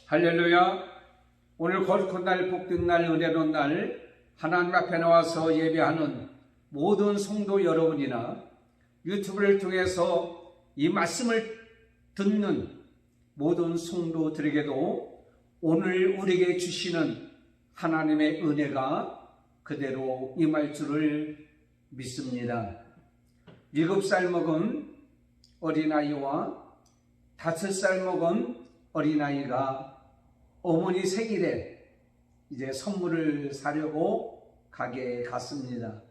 할렐루야. 오늘 거룩한 날, 복된 날, 은혜로운 날, 하나님 앞에 나와서 예배하는 모든 성도 여러분이나 유튜브를 통해서 이 말씀을 듣는 모든 성도들에게도 오늘 우리에게 주시는 하나님의 은혜가 그대로 임할 줄을 믿습니다. 7살 먹은 어린아이와 5살 먹은 어린아이가 어머니 생일에 이제 선물을 사려고 가게에 갔습니다.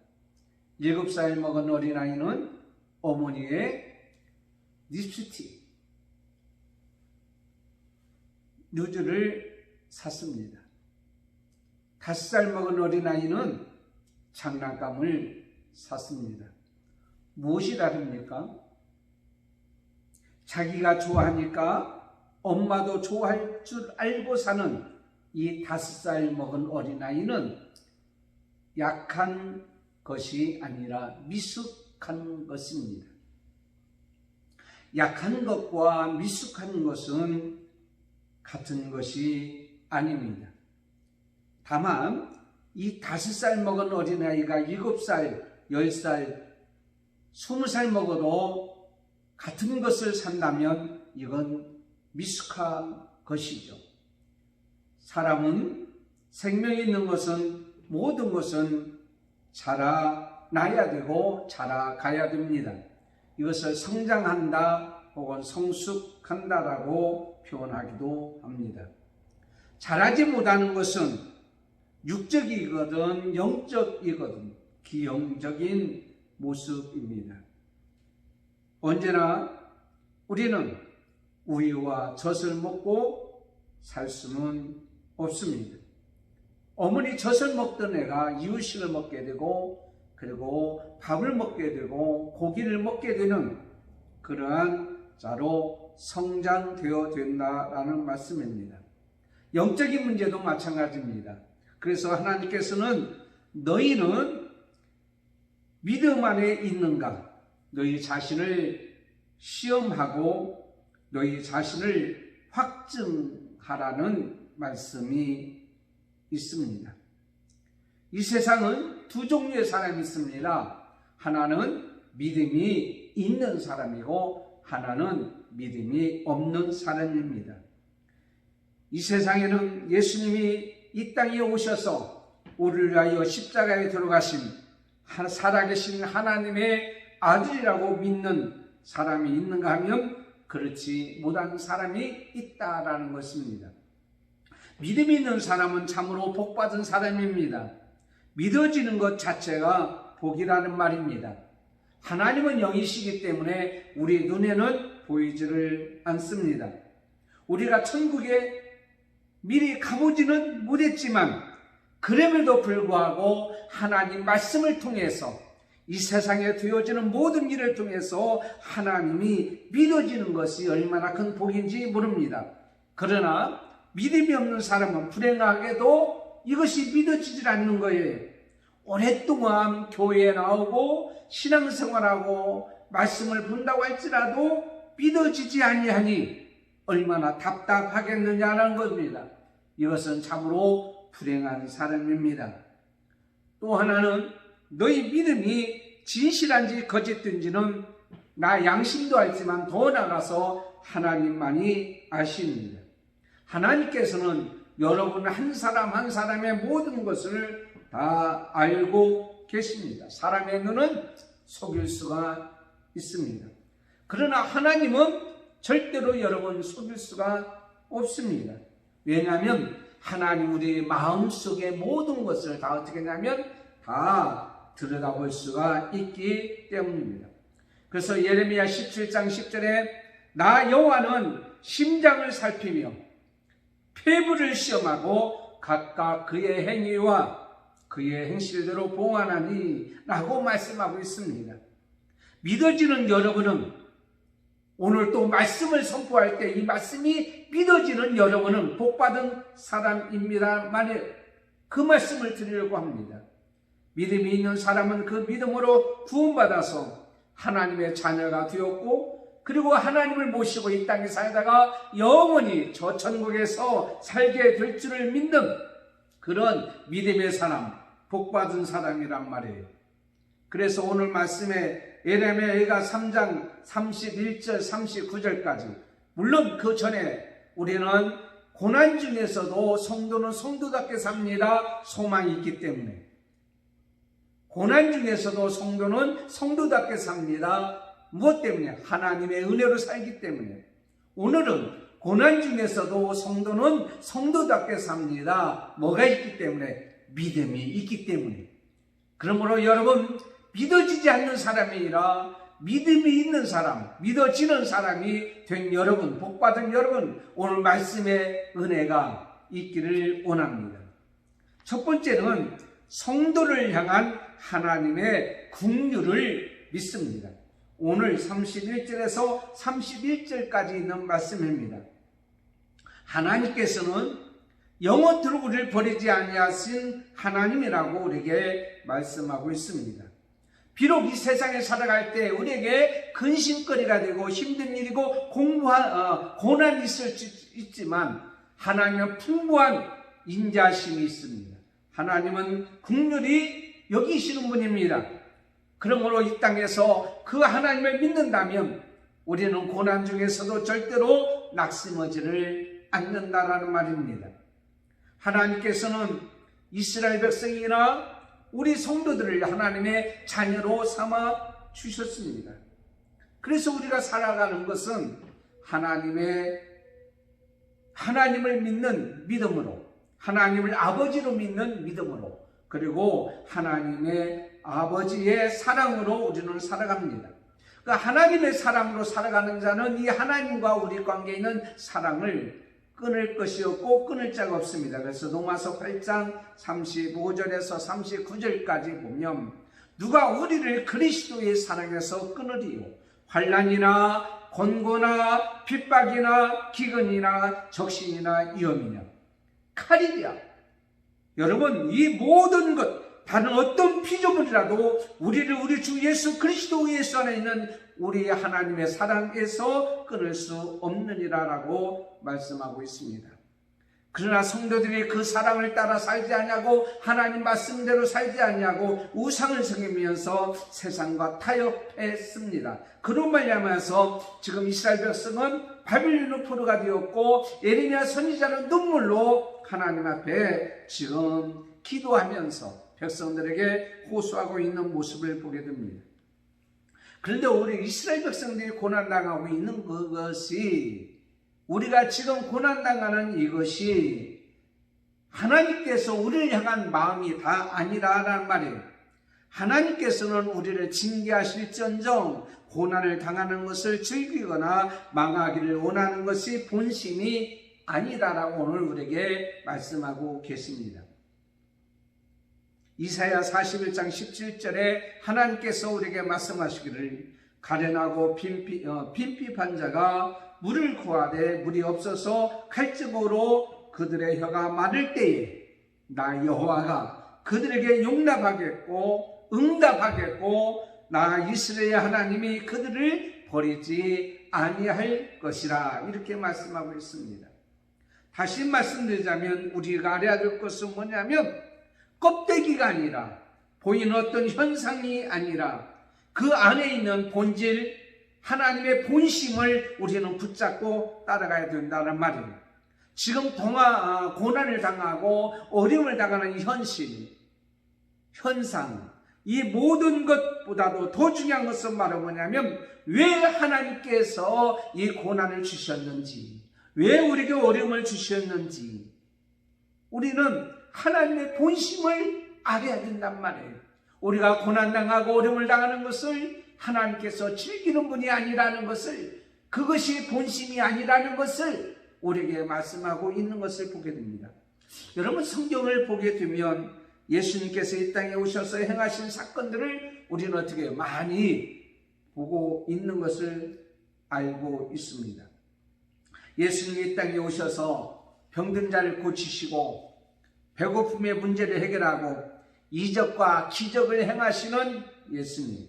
7살 먹은 어린아이는 어머니의 립스틱, 누즈를 샀습니다. 5살 먹은 어린아이는 장난감을 샀습니다. 무엇이 다릅니까? 자기가 좋아하니까 엄마도 좋아할 줄 알고 사는 이 5살 먹은 어린아이는 약한 것이 아니라 미숙한 것입니다. 약한 것과 미숙한 것은 같은 것이 아닙니다. 다만 이 5살 먹은 어린아이가 7살, 10살, 20살 먹어도 같은 것을 산다면 이건 미숙한 것이죠. 사람은 생명이 있는 것은 모든 것은 자라나야 되고 자라가야 됩니다. 이것을 성장한다 혹은 성숙한다라고 표현하기도 합니다. 자라지 못하는 것은 육적이거든 영적이거든 기형적인 모습입니다. 언제나 우리는 우유와 젖을 먹고 살 수는 없습니다. 어머니 젖을 먹던 애가 이유식을 먹게 되고 그리고 밥을 먹게 되고 고기를 먹게 되는 그러한 자로 성장되어 된다라는 말씀입니다. 영적인 문제도 마찬가지입니다. 그래서 하나님께서는 너희는 믿음 안에 있는가? 너희 자신을 시험하고 너희 자신을 확증하라는 말씀이 있습니다. 이 세상은 두 종류의 사람이 있습니다. 하나는 믿음이 있는 사람이고 하나는 믿음이 없는 사람입니다. 이 세상에는 예수님이 이 땅에 오셔서 우리를 위하여 십자가에 들어가신 살아계신 하나님의 아들이라고 믿는 사람이 있는가 하면 그렇지 못한 사람이 있다라는 것입니다. 믿음이 있는 사람은 참으로 복받은 사람입니다. 믿어지는 것 자체가 복이라는 말입니다. 하나님은 영이시기 때문에 우리 눈에는 보이지를 않습니다. 우리가 천국에 미리 가보지는 못했지만 그럼에도 불구하고 하나님 말씀을 통해서 이 세상에 되어지는 모든 일을 통해서 하나님이 믿어지는 것이 얼마나 큰 복인지 모릅니다. 그러나 믿음이 없는 사람은 불행하게도 이것이 믿어지질 않는 거예요. 오랫동안 교회에 나오고 신앙생활하고 말씀을 본다고 할지라도 믿어지지 아니하니 얼마나 답답하겠느냐는 겁니다. 이것은 참으로 불행한 사람입니다. 또 하나는 너희 믿음이 진실한지 거짓된지는 나 양심도 알지만 더 나아가서 하나님만이 아십니다. 하나님께서는 여러분 한 사람 한 사람의 모든 것을 다 알고 계십니다. 사람의 눈은 속일 수가 있습니다. 그러나 하나님은 절대로 여러분 속일 수가 없습니다. 왜냐하면 하나님 우리 마음속의 모든 것을 다 어떻게 하냐면 다 들여다볼 수가 있기 때문입니다. 그래서 예레미야 17장 10절에 나 여호와는 심장을 살피며 폐부를 시험하고 각각 그의 행위와 그의 행실대로 봉하나니 라고 말씀하고 있습니다. 믿어지는 여러분은 오늘 또 말씀을 선포할 때 이 말씀이 믿어지는 여러분은 복받은 사람입니다. 만일 그 말씀을 드리려고 합니다. 믿음이 있는 사람은 그 믿음으로 구원받아서 하나님의 자녀가 되었고 그리고 하나님을 모시고 이 땅에 살다가 영원히 저 천국에서 살게 될 줄을 믿는 그런 믿음의 사람, 복받은 사람이란 말이에요. 그래서 오늘 말씀에 예레미야가 3장 31절 39절까지, 물론 그 전에 우리는 고난 중에서도 성도는 성도답게 삽니다. 소망이 있기 때문에. 고난 중에서도 성도는 성도답게 삽니다. 무엇 때문에? 하나님의 은혜로 살기 때문에. 오늘은 고난 중에서도 성도는 성도답게 삽니다. 뭐가 있기 때문에? 믿음이 있기 때문에. 그러므로 여러분, 믿어지지 않는 사람이 아니라 믿음이 있는 사람, 믿어지는 사람이 된 여러분, 복받은 여러분, 오늘 말씀의 은혜가 있기를 원합니다. 첫 번째는 성도를 향한 하나님의 긍휼을 믿습니다. 오늘 31절에서 31절까지 있는 말씀입니다. 하나님께서는 영원토록 우리를 버리지 아니하신 하나님이라고 우리에게 말씀하고 있습니다. 비록 이 세상에 살아갈 때 우리에게 근심거리가 되고 힘든 일이고 고난이 있을 수 있지만 하나님은 풍부한 인자심이 있습니다. 하나님은 긍휼히 여기시는 분입니다. 그러므로 이 땅에서 그 하나님을 믿는다면 우리는 고난 중에서도 절대로 낙심하지를 않는다라는 말입니다. 하나님께서는 이스라엘 백성이나 우리 성도들을 하나님의 자녀로 삼아 주셨습니다. 그래서 우리가 살아가는 것은 하나님을 믿는 믿음으로, 하나님을 아버지로 믿는 믿음으로, 그리고 하나님의 아버지의 사랑으로 우리는 살아갑니다. 그러니까 하나님의 사랑으로 살아가는 자는 이 하나님과 우리 관계에 있는 사랑을 끊을 것이 없고 끊을 자가 없습니다. 그래서 로마서 8장 35절에서 39절까지 보면 누가 우리를 그리스도의 사랑에서 끊으리요? 환난이나 곤고나 핍박이나 기근이나 적신이나 위험이냐? 칼이랴. 여러분, 이 모든 것, 다른 어떤 피조물이라도 우리를 우리 주 예수 그리스도 예수 안에 있는 우리 하나님의 사랑에서 끊을 수 없느니라라고 말씀하고 있습니다. 그러나 성도들이 그 사랑을 따라 살지 않냐고, 하나님 말씀대로 살지 않냐고 우상을 섬기면서 세상과 타협했습니다. 그로 말미암아서 지금 이스라엘 백성은 바빌론의 포로가 되었고 예레미야 선지자는 눈물로 하나님 앞에 지금 기도하면서 백성들에게 호소하고 있는 모습을 보게 됩니다. 그런데 우리 이스라엘 백성들이 고난당하고 있는 그것이, 우리가 지금 고난당하는 이것이 하나님께서 우리를 향한 마음이 다 아니라라는 말이에요. 하나님께서는 우리를 징계하실지언정 고난을 당하는 것을 즐기거나 망하기를 원하는 것이 본심이 아니다라고 오늘 우리에게 말씀하고 계십니다. 이사야 41장 17절에 하나님께서 우리에게 말씀하시기를 가련하고 빈핍한 자가 물을 구하되 물이 없어서 갈증으로 그들의 혀가 마를 때에 나 여호와가 그들에게 용납하겠고 응답하겠고 나 이스라엘 하나님이 그들을 버리지 아니할 것이라, 이렇게 말씀하고 있습니다. 다시 말씀드리자면 우리가 알아야 될 것은 뭐냐면 껍데기가 아니라, 보이는 어떤 현상이 아니라 그 안에 있는 본질, 하나님의 본심을 우리는 붙잡고 따라가야 된다는 말이에요. 지금 고난을 당하고 어려움을 당하는 현실, 현상, 이 모든 것보다도 더 중요한 것은 바로 뭐냐면 왜 하나님께서 이 고난을 주셨는지, 왜 우리에게 어려움을 주셨는지 우리는 하나님의 본심을 알아야 된단 말이에요. 우리가 고난당하고 어려움을 당하는 것을 하나님께서 즐기는 분이 아니라는 것을, 그것이 본심이 아니라는 것을 우리에게 말씀하고 있는 것을 보게 됩니다. 여러분, 성경을 보게 되면 예수님께서 이 땅에 오셔서 행하신 사건들을 우리는 어떻게 많이 보고 있는 것을 알고 있습니다. 예수님이 이 땅에 오셔서 병든 자를 고치시고 배고픔의 문제를 해결하고 이적과 기적을 행하시는 예수님,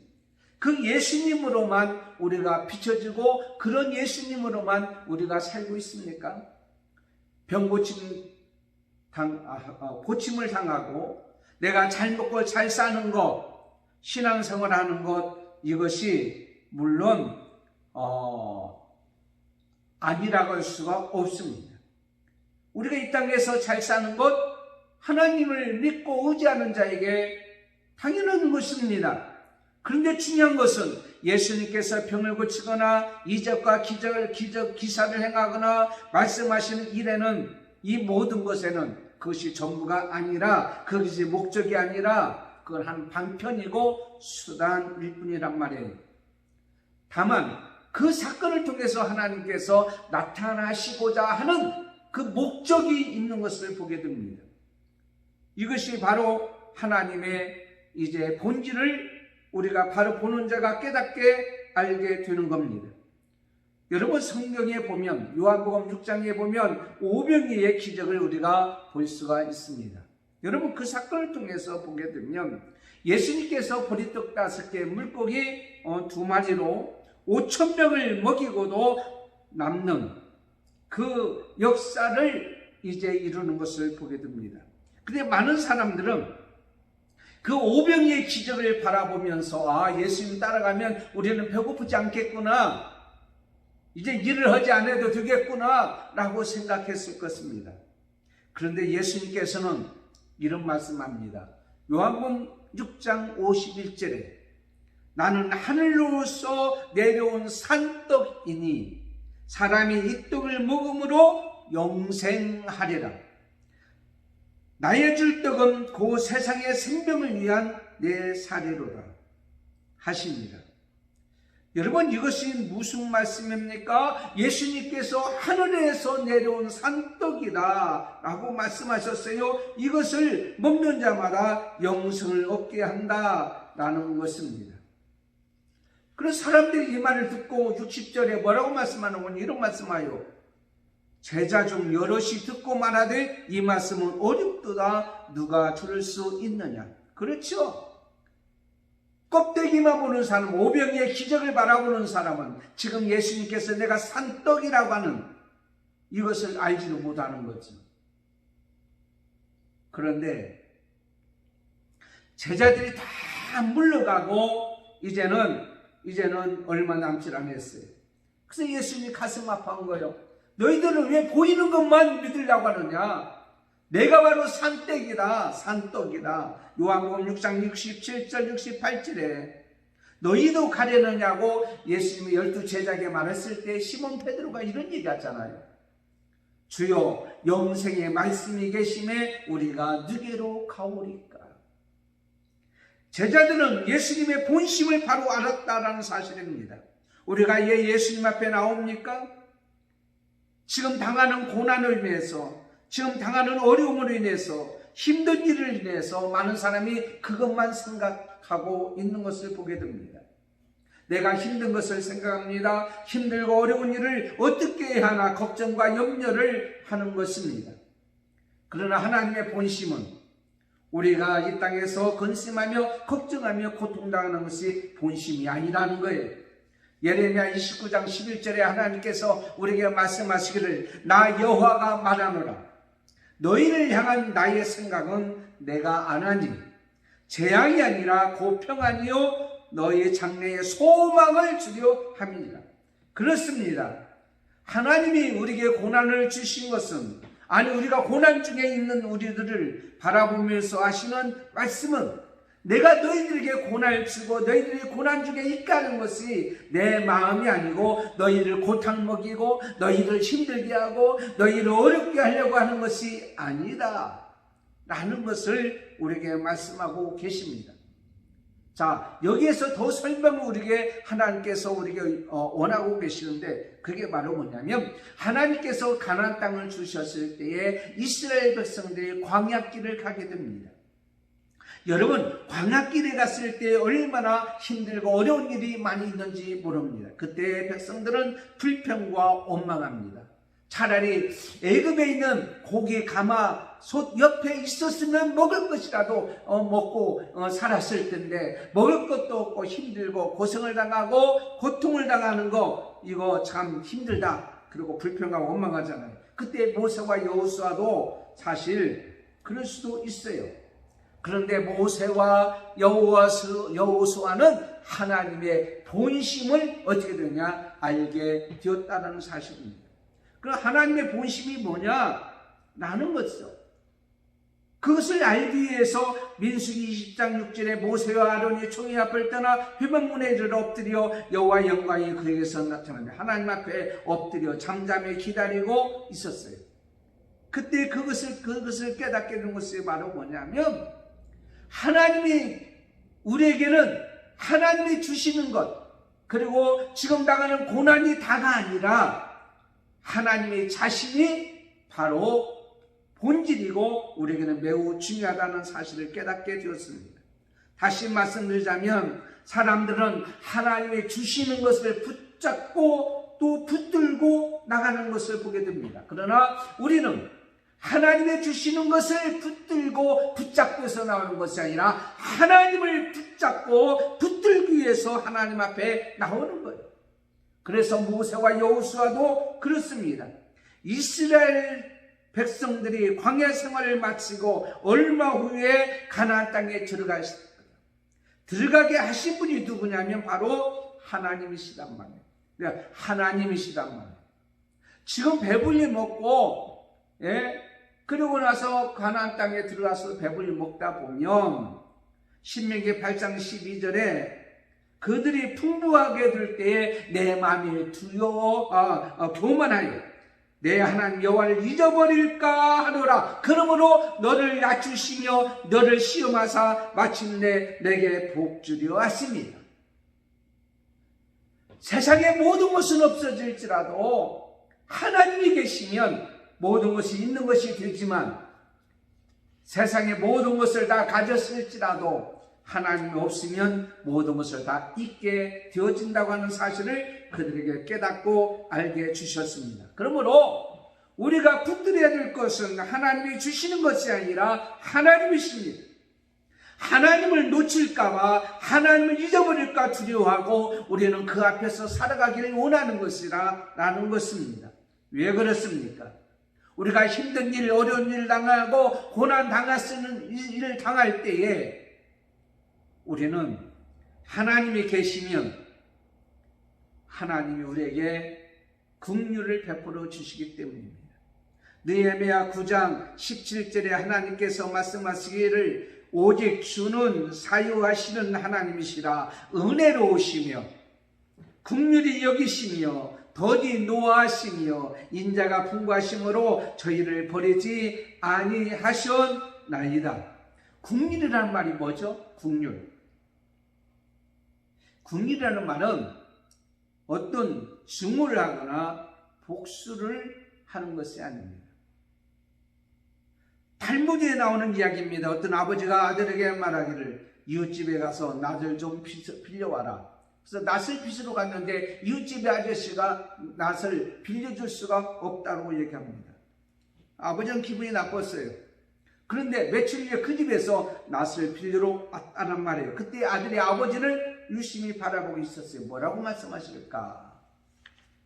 그 예수님으로만 우리가 비춰지고 그런 예수님으로만 우리가 살고 있습니까? 고침을 당하고 내가 잘 먹고 잘 사는 것, 신앙생활 하는 것, 이것이 물론 아니라고 할 수가 없습니다. 우리가 이 땅에서 잘 사는 것, 하나님을 믿고 의지하는 자에게 당연한 것입니다. 그런데 중요한 것은 예수님께서 병을 고치거나 이적과 기사를 행하거나 말씀하시는 일에는, 이 모든 것에는 그것이 전부가 아니라, 그것이 목적이 아니라 그건 한 방편이고 수단일 뿐이란 말이에요. 다만 그 사건을 통해서 하나님께서 나타나시고자 하는 그 목적이 있는 것을 보게 됩니다. 이것이 바로 하나님의 이제 본질을 우리가 바로 보는 자가 깨닫게 알게 되는 겁니다. 여러분, 성경에 보면, 요한복음 6장에 보면 오병이의 기적을 우리가 볼 수가 있습니다. 여러분, 그 사건을 통해서 보게 되면 예수님께서 보리떡 5개, 물고기 2마리로 5,000명을 먹이고도 남는 그 역사를 이제 이루는 것을 보게 됩니다. 근데 많은 사람들은 그 오병이의 기적을 바라보면서 예수님 따라가면 우리는 배고프지 않겠구나, 이제 일을 하지 않아도 되겠구나 라고 생각했을 것입니다. 그런데 예수님께서는 이런 말씀합니다. 요한복음 6장 51절에 나는 하늘로서 내려온 산떡이니 사람이 이 떡을 먹음으로 영생하리라. 나의 줄 떡은 그 세상의 생명을 위한 내 사리로라 하십니다. 여러분, 이것이 무슨 말씀입니까? 예수님께서 하늘에서 내려온 산떡이다 라고 말씀하셨어요. 이것을 먹는 자마다 영생을 얻게 한다라는 것입니다. 그래서 사람들이 이 말을 듣고 60절에 뭐라고 말씀하는 건 이런 말씀하여 제자 중 여럿이 듣고 말하되 이 말씀은 어렵도다, 누가 들을 수 있느냐. 그렇죠? 껍데기만 보는 사람, 오병이의 기적을 바라보는 사람은 지금 예수님께서 내가 산떡이라고 하는 이것을 알지도 못하는 거죠. 그런데 제자들이 다 물러가고 이제는 얼마 남지 않았어요. 그래서 예수님이 가슴 아파한 거예요. 너희들은 왜 보이는 것만 믿으려고 하느냐? 내가 바로 산떡이다, 산떡이다. 요한복음 6장 67절 68절에 너희도 가려느냐고 예수님이 12 제자에게 말했을 때 시몬 베드로가 이런 얘기 하잖아요. 주여, 영생의 말씀이 계심에 우리가 누게로 가오리까? 제자들은 예수님의 본심을 바로 알았다라는 사실입니다. 우리가 예수님 앞에 나옵니까? 지금 당하는 고난을 인해서, 지금 당하는 어려움으로 인해서, 힘든 일을 인해서 많은 사람이 그것만 생각하고 있는 것을 보게 됩니다. 내가 힘든 것을 생각합니다. 힘들고 어려운 일을 어떻게 해야 하나 걱정과 염려를 하는 것입니다. 그러나 하나님의 본심은 우리가 이 땅에서 근심하며 걱정하며 고통당하는 것이 본심이 아니라는 거예요. 예레미야 29장 11절에 하나님께서 우리에게 말씀하시기를 나 여호와가 말하노라. 너희를 향한 나의 생각은 내가 아나니 재앙이 아니라 고평안이요 너희의 장래에 소망을 주려 함이니라. 그렇습니다. 하나님이 우리에게 고난을 주신 것은, 아니 우리가 고난 중에 있는 우리들을 바라보면서 하시는 말씀은 내가 너희들에게 고난을 주고 너희들이 고난 중에 있게 하는 것이 내 마음이 아니고 너희를 고탕 먹이고 너희를 힘들게 하고 너희를 어렵게 하려고 하는 것이 아니다 라는 것을 우리에게 말씀하고 계십니다. 자, 여기에서 더 설명을 우리에게 하나님께서 우리에게 원하고 계시는데, 그게 바로 뭐냐면 하나님께서 가나안 땅을 주셨을 때에 이스라엘 백성들이 광야길을 가게 됩니다. 여러분, 광야길에 갔을 때 얼마나 힘들고 어려운 일이 많이 있는지 모릅니다. 그때 백성들은 불평과 원망합니다. 차라리 애굽에 있는 고기, 가마, 솥 옆에 있었으면 먹을 것이라도 먹고 살았을 텐데 먹을 것도 없고 힘들고 고생을 당하고 고통을 당하는 거 이거 참 힘들다. 그리고 불평하고 원망하잖아요. 그때 모세와 여호수아도 사실 그럴 수도 있어요. 그런데 모세와 여호수아는 하나님의 본심을 어떻게 되냐 알게 되었다는 사실입니다. 그럼 하나님의 본심이 뭐냐? 라는 것이죠. 그것을 알기 위해서 민수기 20장 6절에 모세와 아론이 총회 앞을 떠나 회막문에 이르러 엎드려 여호와의 영광이 그에게서 나타나며 하나님 앞에 엎드려 잠잠히 기다리고 있었어요. 그때 그것을 깨닫게 된 것이 바로 뭐냐면 하나님이 우리에게는 하나님이 주시는 것 그리고 지금 당하는 고난이 다가 아니라 하나님의 자신이 바로 본질이고 우리에게는 매우 중요하다는 사실을 깨닫게 되었습니다. 다시 말씀드리자면 사람들은 하나님이 주시는 것을 붙잡고 또 붙들고 나가는 것을 보게 됩니다. 그러나 우리는 하나님의 주시는 것을 붙들고 붙잡고 해서 나오는 것이 아니라 하나님을 붙잡고 붙들기 위해서 하나님 앞에 나오는 거예요. 그래서 모세와 여호수아도 그렇습니다. 이스라엘 백성들이 광야 생활을 마치고 얼마 후에 가나안 땅에 들어가게 하신 분이 누구냐면 바로 하나님이시단 말이에요. 그러니까 하나님이시단 말이에요. 지금 배불리 먹고 그러고 나서 가나안 땅에 들어가서 배불리 먹다 보면 신명기 8장 12절에 그들이 풍부하게 될 때에 내 마음이 교만하여 내 하나님 여호와를 잊어버릴까 하노라. 그러므로 너를 낮추시며 너를 시험하사 마침내 내게 복주려 하십니다. 세상의 모든 것은 없어질지라도 하나님이 계시면 모든 것이 있는 것이 되지만 세상의 모든 것을 다 가졌을지라도 하나님이 없으면 모든 것을 다 잊게 되어진다고 하는 사실을 그들에게 깨닫고 알게 주셨습니다. 그러므로 우리가 붙들어야 될 것은 하나님이 주시는 것이 아니라 하나님이십니다. 하나님을 놓칠까봐 하나님을 잊어버릴까 두려워하고 우리는 그 앞에서 살아가기를 원하는 것이라는 것입니다. 왜 그렇습니까? 우리가 힘든 일, 어려운 일 당하고 고난 당하는 일을 당할 때에 우리는 하나님이 계시면 하나님이 우리에게 긍휼을 베풀어 주시기 때문입니다. 느헤미야 9장 17절에 하나님께서 말씀하시기를 오직 주는 사유하시는 하나님이시라 은혜로우시며 긍휼히 여기시며 더디 노하시며 인자가 풍부하심으로 저희를 버리지 아니하셨나이다. 긍휼이라는 말이 뭐죠? 긍휼이라는 말은 어떤 증오를 하거나 복수를 하는 것이 아닙니다. 탈무드에 나오는 이야기입니다. 어떤 아버지가 아들에게 말하기를 이웃집에 가서 낫을 좀 빌려와라. 그래서 낫을 빚으러 갔는데 이웃집의 아저씨가 낫을 빌려줄 수가 없다고 얘기합니다. 아버지는 기분이 나빴어요. 그런데 며칠 후에 그 집에서 낫을 빌리러 왔다는 말이에요. 그때 아들이 아버지를 유심히 바라보고 있었어요. 뭐라고 말씀하실까?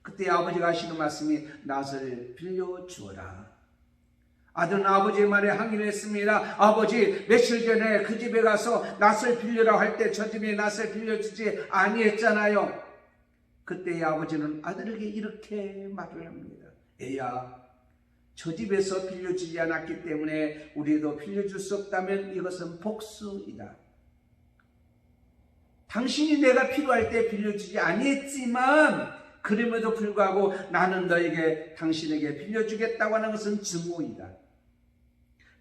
그때 아버지가 하시는 말씀이 낫을 빌려주어라. 아들은 아버지의 말에 항의를 했습니다. 아버지, 며칠 전에 그 집에 가서 낫을 빌려라 할 때 저 집에 낫을 빌려주지 아니했잖아요. 그때 아버지는 아들에게 이렇게 말을 합니다. 애야, 저 집에서 빌려주지 않았기 때문에 우리도 빌려줄 수 없다면 이것은 복수이다. 당신이 내가 필요할 때 빌려주지 아니했지만 그럼에도 불구하고 나는 너에게 당신에게 빌려주겠다고 하는 것은 증오이다.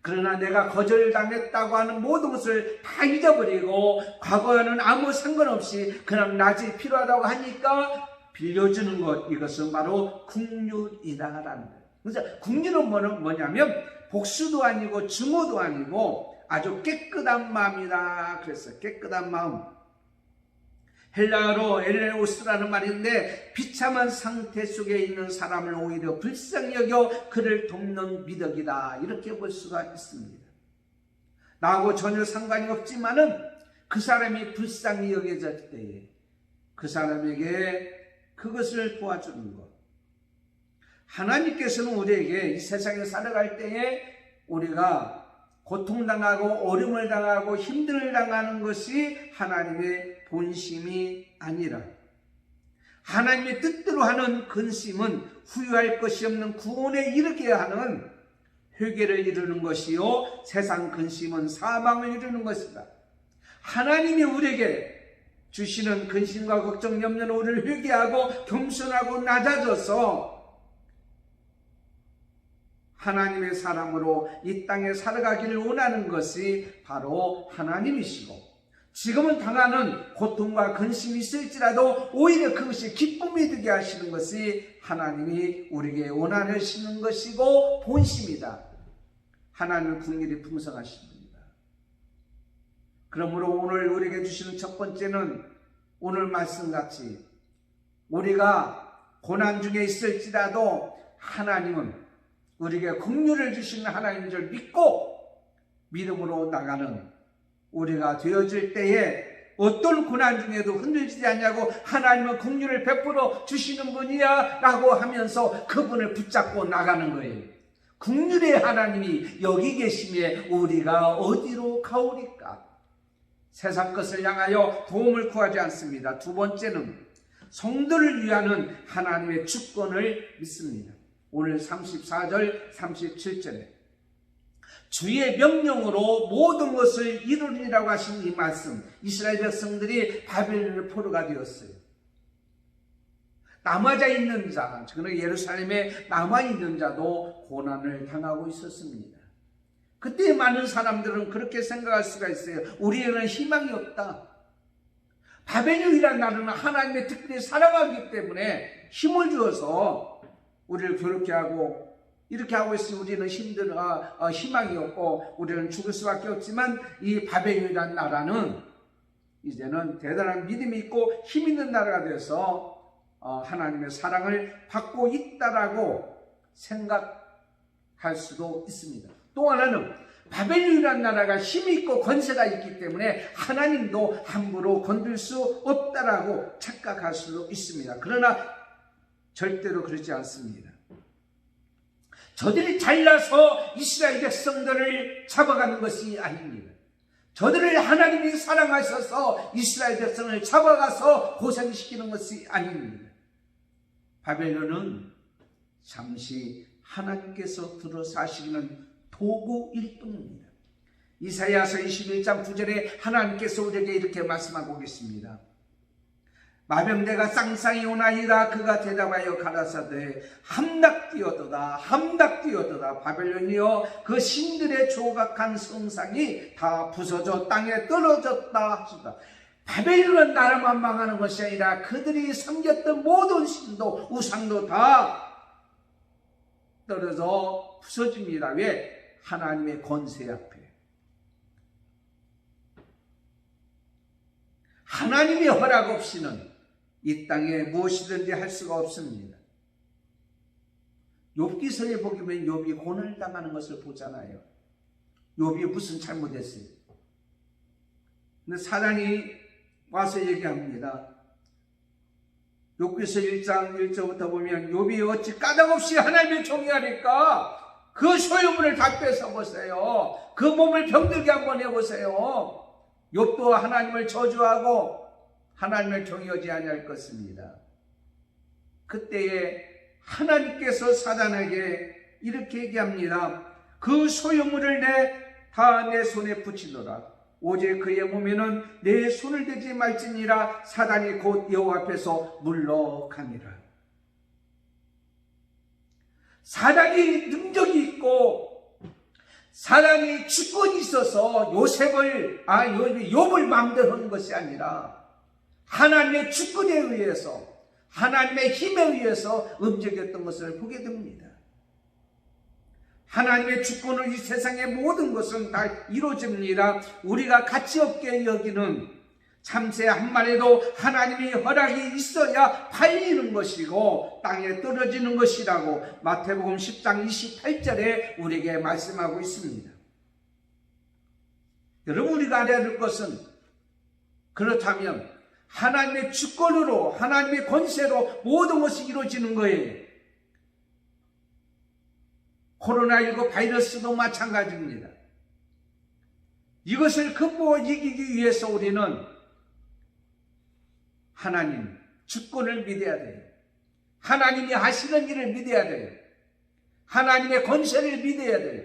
그러나 내가 거절당했다고 하는 모든 것을 다 잊어버리고 과거와는 아무 상관없이 그냥 낫이 필요하다고 하니까 빌려주는 것, 이것은 바로 긍휼이다라는 거예요. 그래서 긍휼은 뭐냐면 복수도 아니고 증오도 아니고 아주 깨끗한 마음이다 그랬어요. 깨끗한 마음. 헬라어로 엘레오스라는 말인데 비참한 상태 속에 있는 사람을 오히려 불쌍히 여겨 그를 돕는 미덕이다, 이렇게 볼 수가 있습니다. 나하고 전혀 상관이 없지만은 그 사람이 불쌍히 여겨질 때에 그 사람에게 그것을 도와주는 것. 하나님께서는 우리에게 이 세상에 살아갈 때에 우리가 고통당하고 어려움을 당하고 힘듦을 당하는 것이 하나님의 본심이 아니라 하나님의 뜻대로 하는 근심은 후회할 것이 없는 구원에 이르게 하는 회개를 이루는 것이요, 세상 근심은 사망을 이루는 것이다. 하나님이 우리에게 주시는 근심과 걱정, 염려는 우리를 회개하고 겸손하고 낮아져서 하나님의 사람으로 이 땅에 살아가기를 원하는 것이 바로 하나님이시고, 지금은 당하는 고통과 근심이 있을지라도 오히려 그것이 기쁨이 되게 하시는 것이 하나님이 우리에게 원하시는 것이고 본심이다. 하나님은 긍휼이 풍성하신 분이다. 그러므로 오늘 우리에게 주시는 첫 번째는 오늘 말씀같이 우리가 고난 중에 있을지라도 하나님은 우리에게 긍휼을 주시는 하나님인 줄 믿고 믿음으로 나가는 우리가 되어질 때에 어떤 고난 중에도 흔들리지 않냐고, 하나님은 긍휼을 베풀어 주시는 분이야 라고 하면서 그분을 붙잡고 나가는 거예요. 긍휼의 하나님이 여기 계심에 우리가 어디로 가오리까? 세상 것을 향하여 도움을 구하지 않습니다. 두 번째는 성도를 위하는 하나님의 주권을 믿습니다. 오늘 34절 37절에 주의 명령으로 모든 것을 이루리라고 하신 이 말씀, 이스라엘 백성들이 바벨론의 포로가 되었어요. 남아져 있는 자, 그러나 예루살렘에 남아있는 자도 고난을 당하고 있었습니다. 그때 많은 사람들은 그렇게 생각할 수가 있어요. 우리에게는 희망이 없다. 바벨론이라는 나라는 하나님의 특별히 사랑하기 때문에 힘을 주어서 우리를 괴롭게 하고 이렇게 하고 있으니 우리는 희망이 없고 우리는 죽을 수밖에 없지만, 이 바벨론이라는 나라는 이제는 대단한 믿음이 있고 힘 있는 나라가 되어서 하나님의 사랑을 받고 있다라고 생각할 수도 있습니다. 또 하나는 바벨론이라는 나라가 힘이 있고 권세가 있기 때문에 하나님도 함부로 건들 수 없다라고 착각할 수도 있습니다. 그러나 절대로 그렇지 않습니다. 저들이 잘나서 이스라엘 백성들을 잡아가는 것이 아닙니다. 저들을 하나님이 사랑하셔서 이스라엘 백성을 잡아가서 고생시키는 것이 아닙니다. 바벨론은 잠시 하나님께서 들어서 하시는 도구일 뿐입니다. 이사야서 21장 9절에 하나님께서 우리에게 이렇게 말씀하고 계십니다. 마병대가 쌍쌍이 오나이다. 그가 대답하여 가라사대 함락되었도다 함락되었도다. 바벨론이여, 그 신들의 조각한 성상이 다 부서져 땅에 떨어졌다 하시다. 바벨론 나라만 망하는 것이 아니라 그들이 섬겼던 모든 신도 우상도 다 떨어져 부서집니다. 왜? 하나님의 권세 앞에. 하나님의 허락 없이는 이 땅에 무엇이든지 할 수가 없습니다. 욥기서에 보면 욥이 고난을 당하는 것을 보잖아요. 욥이 무슨 잘못했어요? 근데 사단이 와서 얘기합니다. 욥기서 1장 1절부터 보면 욥이 어찌 까닭없이 하나님의 종이하니까 그 소유물을 다 뺏어보세요. 그 몸을 병들게 한번 해보세요. 욥도 하나님을 저주하고 하나님을 경외하지 아니할 것입니다. 그때에 하나님께서 사단에게 이렇게 얘기합니다. 그 소유물을 다 내 손에 붙이노라. 오직 그의 몸에는 내 손을 대지 말지니라. 사단이 곧 여호와 앞에서 물러가니라. 사단이 능력이 있고 사단이 주권이 있어서 욥을 마음대로 하는 것이 아니라 하나님의 주권에 의해서, 하나님의 힘에 의해서 움직였던 것을 보게 됩니다. 하나님의 주권으로 이 세상의 모든 것은 다 이루어집니다. 우리가 가치없게 여기는 참새 한 마리도 하나님의 허락이 있어야 팔리는 것이고 땅에 떨어지는 것이라고 마태복음 10장 28절에 우리에게 말씀하고 있습니다. 여러분, 우리가 알아야 할 것은, 그렇다면 하나님의 주권으로, 하나님의 권세로 모든 것이 이루어지는 거예요. 코로나19 바이러스도 마찬가지입니다. 이것을 극복하고 이기기 위해서 우리는 하나님 주권을 믿어야 돼요. 하나님이 하시는 일을 믿어야 돼요. 하나님의 권세를 믿어야 돼요.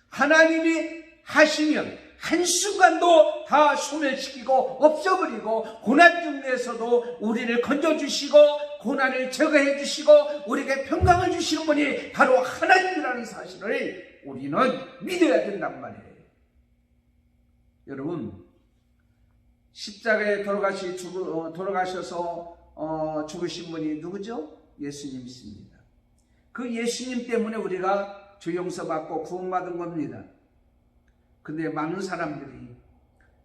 하나님이 하시면 한순간도 다 소멸시키고 없애버리고 고난 중에서도 우리를 건져주시고 고난을 제거해 주시고 우리에게 평강을 주시는 분이 바로 하나님이라는 사실을 우리는 믿어야 된단 말이에요. 여러분, 십자가에 돌아가셔서 죽으신 분이 누구죠? 예수님이십니다. 그 예수님 때문에 우리가 죄 용서받고 구원받은 겁니다. 근데 많은 사람들이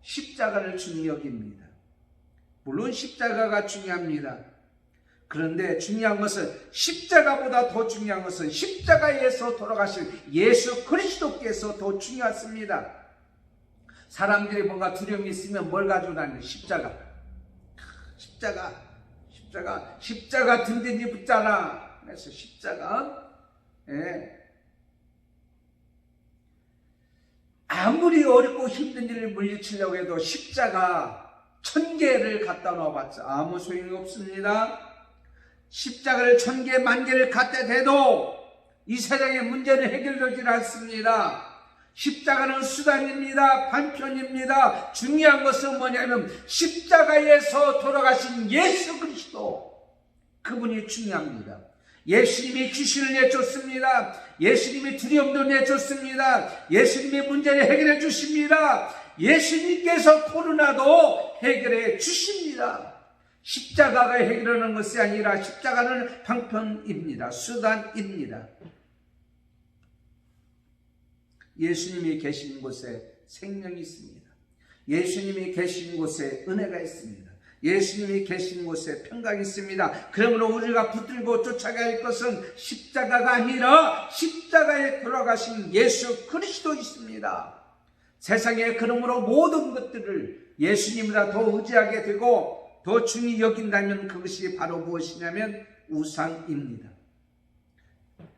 십자가를 중히 여깁니다. 물론 십자가가 중요합니다. 그런데 중요한 것은, 십자가보다 더 중요한 것은 십자가에서 돌아가신 예수 그리스도께서 더 중요했습니다. 사람들이 뭔가 두려움이 있으면 뭘 가지고 다니는? 십자가 든든히 붙잖아. 그래서 십자가, 아무리 어렵고 힘든 일을 물리치려고 해도 십자가 1000개를 갖다 놓아봤자 아무 소용이 없습니다. 십자가를 1000개, 10,000개를 갖다 대도 이 세상의 문제는 해결되질 않습니다. 십자가는 수단입니다. 반편입니다. 중요한 것은 뭐냐면 십자가에서 돌아가신 예수 그리스도, 그분이 중요합니다. 예수님이 귀신을 내쫓습니다. 예수님이 두려움도 내쫓습니다. 예수님이 문제를 해결해 주십니다. 예수님께서 코로나도 해결해 주십니다. 십자가가 해결하는 것이 아니라 십자가는 방편입니다. 수단입니다. 예수님이 계신 곳에 생명이 있습니다. 예수님이 계신 곳에 은혜가 있습니다. 예수님이 계신 곳에 평강이 있습니다. 그러므로 우리가 붙들고 쫓아가야 할 것은 십자가가 아니라 십자가에 돌아가신 예수 그리스도 있습니다. 세상에 그러므로 모든 것들을 예수님보다 더 의지하게 되고 더 중히 여긴다면 그것이 바로 무엇이냐면 우상입니다.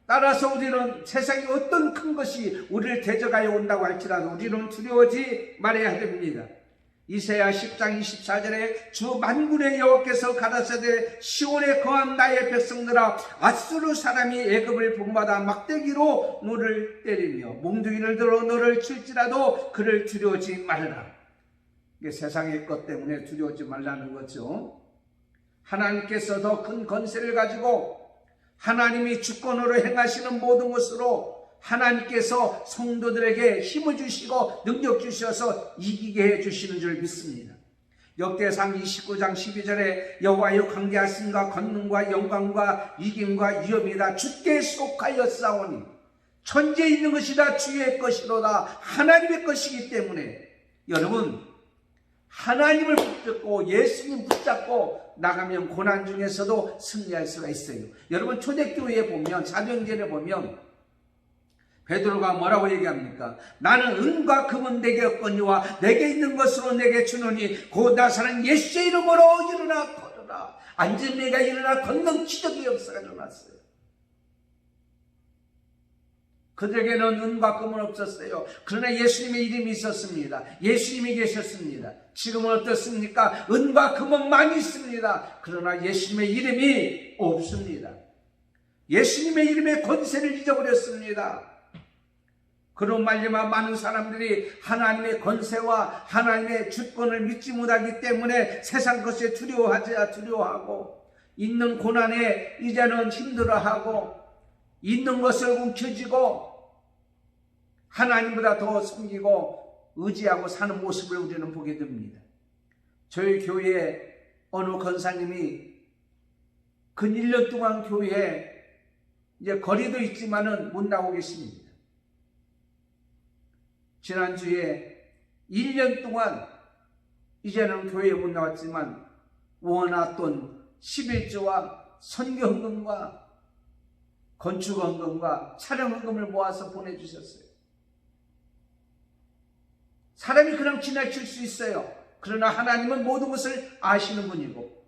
따라서 우리는 세상에 어떤 큰 것이 우리를 대적하여 온다고 할지라도 우리는 두려워하지 말아야 됩니다. 이사야 10장 24절에 주 만군의 여호와께서 가라사대 시온에 거한 나의 백성들아, 앗수르 사람이 애굽을 본받아 막대기로 너를 때리며 몽둥이를 들어 너를 칠지라도 그를 두려워하지 말라. 이게 세상의 것 때문에 두려워하지 말라는 거죠. 하나님께서 더 큰 권세를 가지고 하나님이 주권으로 행하시는 모든 것으로 하나님께서 성도들에게 힘을 주시고 능력 주셔서 이기게 해주시는 줄 믿습니다. 역대상 29장 12절에 여호와여 강대하심과 권능과 영광과 이김과 위엄이 다 주께 속하였사오니 천지에 있는 것이 다 주의 것이로다. 하나님의 것이기 때문에 여러분, 하나님을 붙잡고 예수님 붙잡고 나가면 고난 중에서도 승리할 수가 있어요. 여러분, 초대교회에 보면, 사도행전에 보면 베드로가 뭐라고 얘기합니까? 나는 은과 금은 내게 없거니와 내게 있는 것으로 내게 주노니 곧 나사는 예수의 이름으로 일어나 걸어라. 앉은 내가 일어나 걷는 기적의 역사가 일어났어요. 그들에게는 은과 금은 없었어요. 그러나 예수님의 이름이 있었습니다. 예수님이 계셨습니다. 지금은 어떻습니까? 은과 금은 많이 있습니다. 그러나 예수님의 이름이 없습니다. 예수님의 이름의 권세를 잊어버렸습니다. 그런 말미암아 많은 사람들이 하나님의 권세와 하나님의 주권을 믿지 못하기 때문에 세상 것에 두려워하고 있는 고난에 이제는 힘들어하고 있는 것을 움켜쥐고 하나님보다 더 섬기고 의지하고 사는 모습을 우리는 보게 됩니다. 저희 교회에 어느 권사님이 근 1년 동안 교회에 이제 거리도 있지만은 못 나오고 계십니다. 지난주에 1년 동안 이제는 교회에 못 나왔지만 모아놨던 11조와 선교헌금과 건축헌금과 촬영헌금을 모아서 보내주셨어요. 사람이 그냥 지나칠 수 있어요. 그러나 하나님은 모든 것을 아시는 분이고,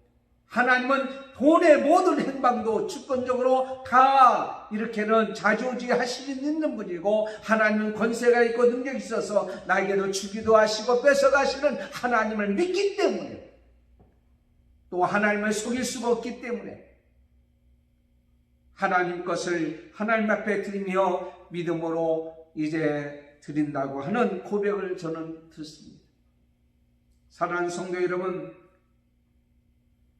하나님은 돈의 모든 행방도 주권적으로 다 이렇게는 좌지우지하실 수 있는 분이고, 하나님은 권세가 있고 능력이 있어서 나에게도 주기도 하시고 뺏어가시는 하나님을 믿기 때문에, 또 하나님을 속일 수가 없기 때문에 하나님 것을 하나님 앞에 드리며 믿음으로 이제 드린다고 하는 고백을 저는 듣습니다. 사랑하는 성도 여러분,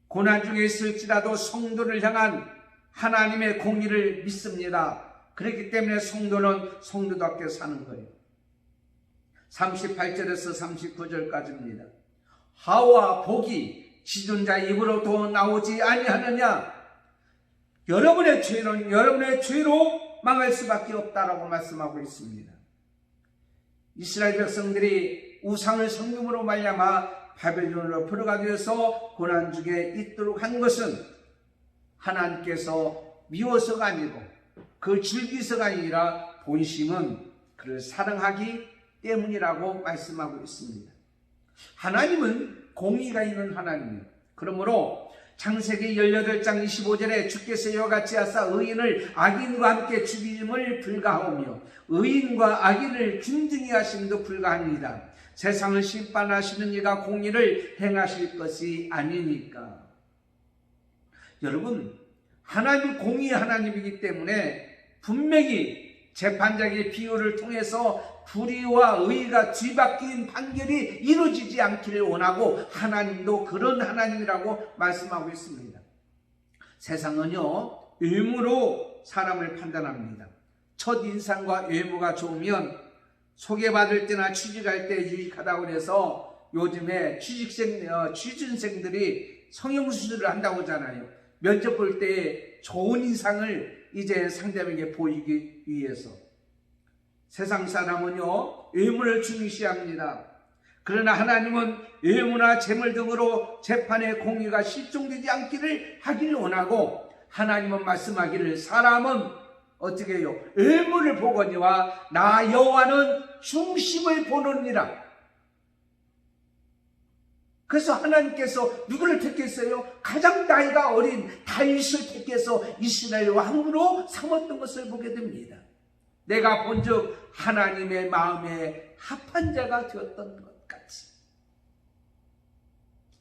고난 중에 있을지라도 성도를 향한 하나님의 공의를 믿습니다. 그렇기 때문에 성도는 성도답게 사는 거예요. 38절에서 39절까지입니다. 하와 복이 지존자 입으로도 나오지 아니하느냐? 여러분의 죄는 여러분의 죄로 망할 수밖에 없다라고 말씀하고 있습니다. 이스라엘 백성들이 우상을 섬김으로 말미암아 바벨론으로 포로가 되어서 고난 중에 있도록 한 것은 하나님께서 미워서가 아니고 그 즐기서가 아니라 본심은 그를 사랑하기 때문이라고 말씀하고 있습니다. 하나님은 공의가 있는 하나님이에요. 그러므로 창세기 18장 25절에 주께서 이와 같이 하사 의인을 악인과 함께 죽임을 불가하오며 의인과 악인을 균등히 하심도 불가합니다. 세상을 심판하시는 이가 공의를 행하실 것이 아니니까. 여러분, 하나님은 공의의 하나님이기 때문에 분명히 재판장의 비유를 통해서 불의와 의가 뒤바뀐 판결이 이루어지지 않기를 원하고, 하나님도 그런 하나님이라고 말씀하고 있습니다. 세상은요, 외모로 사람을 판단합니다. 첫인상과 외모가 좋으면 소개받을 때나 취직할 때 유익하다고 해서 요즘에 취준생들이 성형수술을 한다고 하잖아요. 면접 볼 때 좋은 인상을 이제 상대방에게 보이기 위해서. 세상 사람은요, 외모를 중시합니다. 그러나 하나님은 외모나 재물 등으로 재판의 공의가 실종되지 않기를 하기를 원하고, 하나님은 말씀하기를 사람은 어떻게 해요? 외모를 보거니와 나 여호와는 중심을 보느니라. 그래서 하나님께서 누구를 택했어요? 가장 나이가 어린 다윗을 택해서 이스라엘 왕으로 삼았던 것을 보게 됩니다. 내가 본즉 하나님의 마음에 합한 자가 되었던 것 같이,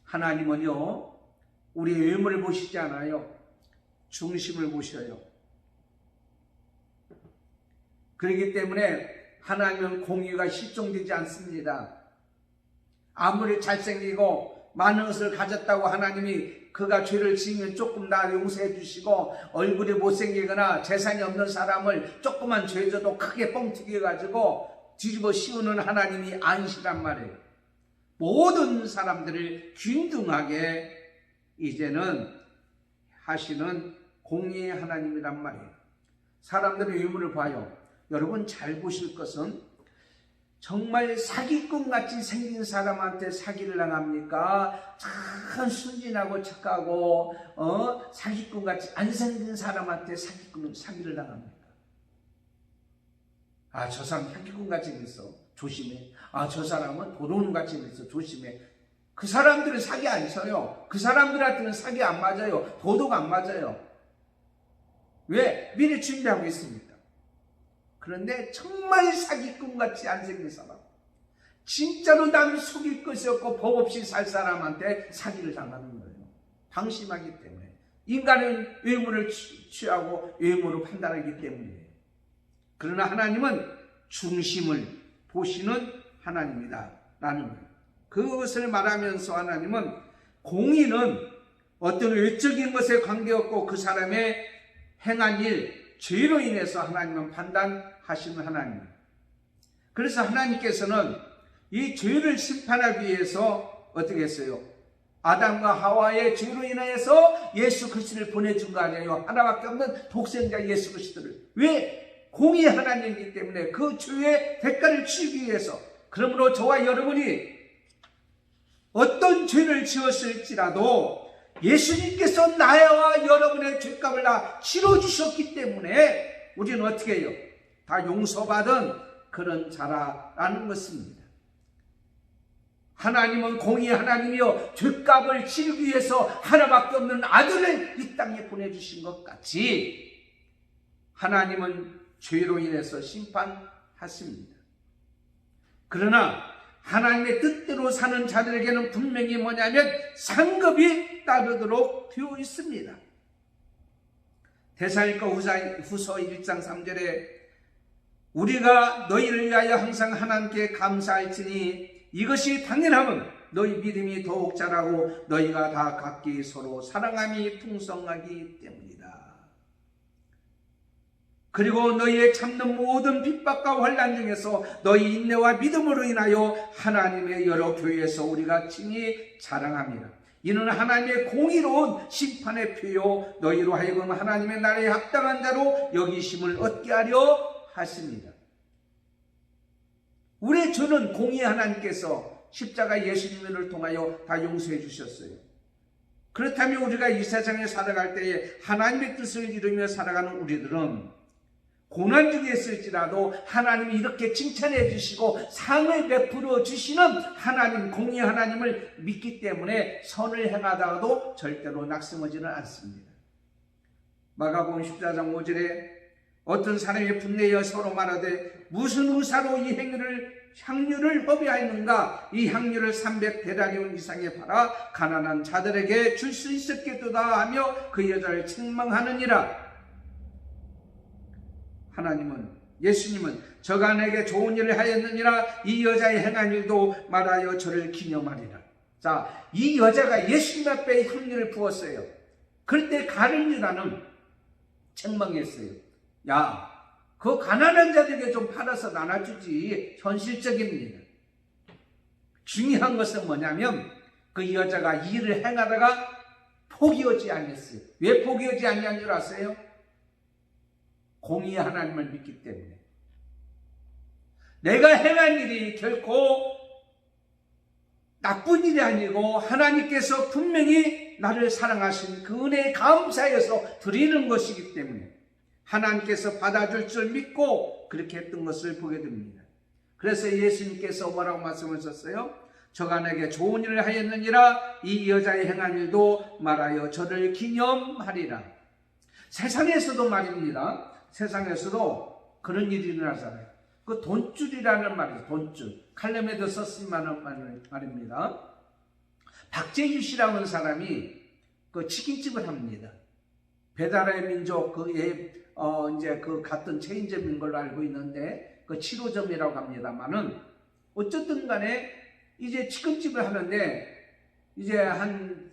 하나님은요, 우리의 외모를 보시지 않아요. 중심을 보셔요. 그렇기 때문에 하나님은 공의가 실종되지 않습니다. 아무리 잘생기고 많은 것을 가졌다고 하나님이 그가 죄를 지으면 조금 나 용서해 주시고, 얼굴이 못생기거나 재산이 없는 사람을 조그만 죄져도 크게 뻥튀기 해가지고 뒤집어 씌우는 하나님이 아니시란 말이에요. 모든 사람들을 균등하게 이제는 하시는 공의의 하나님이란 말이에요. 사람들의 외모를 봐요. 여러분 잘 보실 것은, 정말 사기꾼같이 생긴 사람한테 사기를 당합니까? 참 순진하고 착하고 사기꾼같이 안 생긴 사람한테 사기를 당합니까? 아, 저 사람 사기꾼같이 생겼어, 조심해. 아, 저 사람은 도둑놈같이 생겼어, 조심해. 그 사람들은 사기 안 쳐요. 그 사람들한테는 사기 안 맞아요. 도둑 안 맞아요. 왜? 미리 준비하고 있습니다. 그런데 정말 사기꾼같이 안 생긴 사람, 진짜로 남 속일 것이 없고 법 없이 살 사람한테 사기를 당하는 거예요. 방심하기 때문에. 인간은 외모를 취하고 외모로 판단하기 때문이에요. 그러나 하나님은 중심을 보시는 하나님이다 라는 거예요. 그것을 말하면서 하나님은 공의는 어떤 외적인 것에 관계없고 그 사람의 행한 일, 죄로 인해서 하나님은 판단하시는 하나님입니다. 그래서 하나님께서는 이 죄를 심판하기 위해서 어떻게 했어요? 아담과 하와의 죄로 인하여서 예수 그리스도를 보내준 거 아니에요? 하나밖에 없는 독생자 예수 그리스도를. 왜? 공의의 하나님이기 때문에 그 죄의 대가를 치기 위해서. 그러므로 저와 여러분이 어떤 죄를 지었을지라도 예수님께서 나와 여러분의 죄값을 다 치러주셨기 때문에 우리는 어떻게 해요? 다 용서받은 그런 자라라는 것입니다. 하나님은 공의의 하나님이요 죄값을 치르기 위해서 하나밖에 없는 아들을 이 땅에 보내주신 것 같이 하나님은 죄로 인해서 심판하십니다. 그러나 하나님의 뜻대로 사는 자들에게는 분명히 뭐냐면 상급이 따르도록 되어 있습니다. 데살로니가 후서 1장 3절에 우리가 너희를 위하여 항상 하나님께 감사할지니 이것이 당연함은 너희 믿음이 더욱 자라고 너희가 다 각기 서로 사랑함이 풍성하기 때문이다. 그리고 너희의 참는 모든 핍박과 환난 중에서 너희 인내와 믿음으로 인하여 하나님의 여러 교회에서 우리가 친히 자랑합니다. 이는 하나님의 공의로운 심판의 표요 너희로 하여금 하나님의 나라에 합당한 자로 여기심을 얻게 하려 하십니다. 우리의 죄는 공의의 하나님께서 십자가 예수님을 통하여 다 용서해 주셨어요. 그렇다면 우리가 이 세상에 살아갈 때에 하나님의 뜻을 이루며 살아가는 우리들은 고난 중에 있을지라도 하나님이 이렇게 칭찬해 주시고 상을 베풀어 주시는 하나님, 공의의 하나님을 믿기 때문에 선을 행하다가도 절대로 낙심하지는 않습니다. 마가복음 14장 5절에 어떤 사람이 분내어 서로 말하되 무슨 의사로 이 향유를 허비하였는가? 이 향유를 300데나리온 이상에 팔아 가난한 자들에게 줄 수 있었겠도다 하며 그 여자를 책망하느니라. 예수님은 저가 내게 좋은 일을 하였느니라 이 여자의 행한 일도 말하여 저를 기념하리라. 자, 이 여자가 예수님 앞에 향유를 부었어요. 그럴 때 가룟 유다는 책망했어요. 야, 그 가난한 자들에게 좀 팔아서 나눠주지. 현실적입니다. 중요한 것은 뭐냐면 그 여자가 이 일을 행하다가 포기하지 않았어요. 왜 포기하지 않냐는 줄 아세요? 공의의 하나님을 믿기 때문에. 내가 행한 일이 결코 나쁜 일이 아니고 하나님께서 분명히 나를 사랑하신 그 은혜에 감사해서 드리는 것이기 때문에 하나님께서 받아줄 줄 믿고 그렇게 했던 것을 보게 됩니다. 그래서 예수님께서 뭐라고 말씀하셨어요? 저가 내게 좋은 일을 하였느니라 이 여자의 행한 일도 말하여 저를 기념하리라. 세상에서도 말입니다. 세상에서도 그런 일이 일어나잖아요. 그 돈줄이라는 말이죠. 돈줄. 칼럼에도 썼으면 말입니다. 박재규 씨라는 사람이 그 치킨집을 합니다. 배달의 민족 이제 그 같은 체인점인 걸로 알고 있는데 그 7호점이라고 합니다만은 어쨌든 간에 이제 치킨집을 하는데 이제 한